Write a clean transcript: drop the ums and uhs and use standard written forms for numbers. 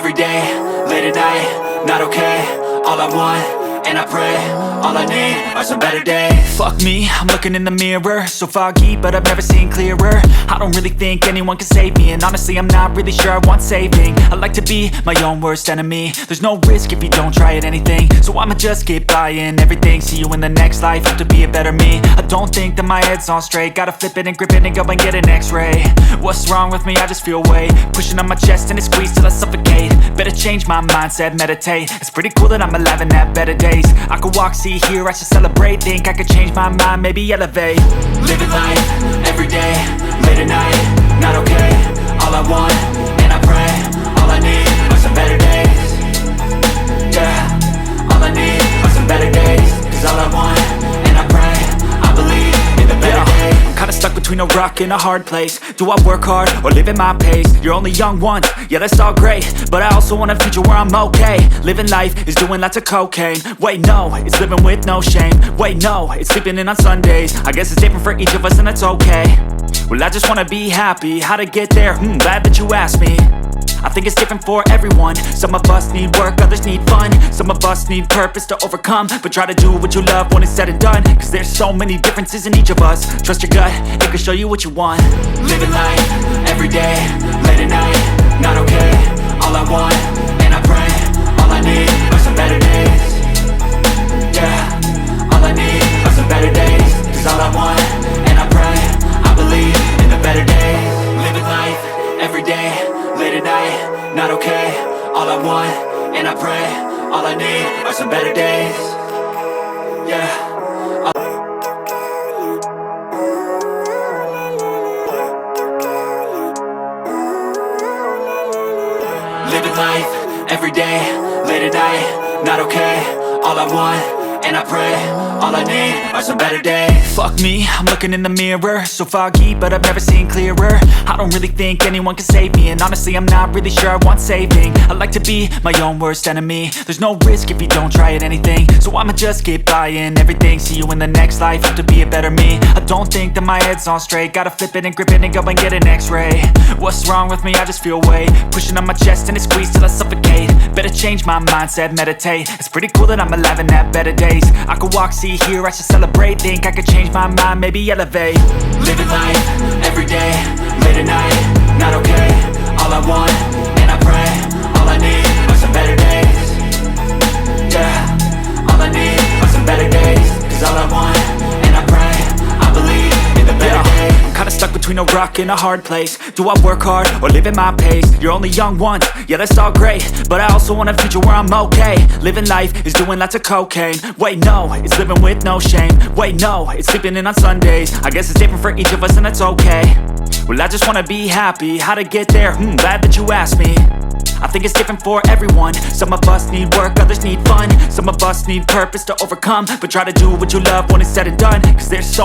every day, late at night, not okay. All I want, and I pray, all I need are some better days. Fuck me, I'm looking in the mirror, so foggy, but I've never seen clearer. I don't really think anyone can save me, and honestly I'm not really sure I want saving. I like to be my own worst enemy. There's no risk if you don't try at anything, so I'ma just keep buying everything. See you in the next life, hope to be a better me. I don't think that my head's on straight, gotta flip it and grip it and go and get an x-ray. What's wrong with me? I just feel weight pushing on my chest and it squeezes till I suffocate. Better change my mindset, meditate. It's pretty cool that I'm alive and have better days. I could walk, see, hear, I should celebrate. Think I could change my mind, maybe elevate. Living life, every day, late at night, not okay. All I want, and I pray, all I need are some better days. Yeah, all I need are some better days. Cause all I want, and I pray, I believe in the better days. I'm kinda stuck between a rock and a hard place. Do I work hard or live at my pace? You're only young once, yeah that's all great, but I also want a future where I'm okay. Living life is doing lots of cocaine. Wait no, it's living with no shame. Wait no, it's sleeping in on Sundays. I guess it's different for each of us and that's okay. Well I just wanna be happy, how to get there? Glad that you asked me. I think it's different for everyone. Some of us need work, others need fun. Some of us need purpose to overcome. But try to do what you love when it's said and done. Cause there's so many differences in each of us. Trust your gut, it can show you what you want. Living life, every day, late at night, not okay. All I want, and I pray, all I need are some better days. Yeah, all I need are some better days. Cause all I want, and I pray, I believe in the better days. Living life, every day, late at night, not okay. All I want, and I pray, all I need are some better days. Yeah. Living life, every day, late at night, not okay. All I want, and I pray, all I need are some better days. Fuck me, I'm looking in the mirror, so foggy, but I've never seen clearer. I don't really think anyone can save me, and honestly I'm not really sure I want saving. I like to be my own worst enemy. There's no risk if you don't try at anything, so I'ma just keep buying everything. See you in the next life, hope to be a better me. I don't think that my head's on straight, gotta flip it and grip it and go and get an x-ray. What's wrong with me? I just feel weight pushing on my chest and it squeezes till I suffocate. Better change my mindset, meditate. It's pretty cool that I'm alive and have better days. I could walk, see, hear, I should celebrate. Think I could change my mind, maybe elevate. Living life, every day, late at night, not okay. All I want, and I pray, all I need are some better days. Yeah, all I need are some better days. Cause all I want, and I pray, I believe in the better days. I'm kinda stuck between a rock and a hard place. Do I work hard or live at my pace? You're only young once, yeah that's all great, but I also want a future where I'm okay. Living life is doing lots of cocaine. Wait no, it's living with no shame. Wait no, it's sleeping in on Sundays. I guess it's different for each of us and that's okay. Well I just wanna be happy, how to get there? Glad that you asked me. I think it's different for everyone. Some of us need work, others need fun. Some of us need purpose to overcome. But try to do what you love when it's said and done. Cause there's so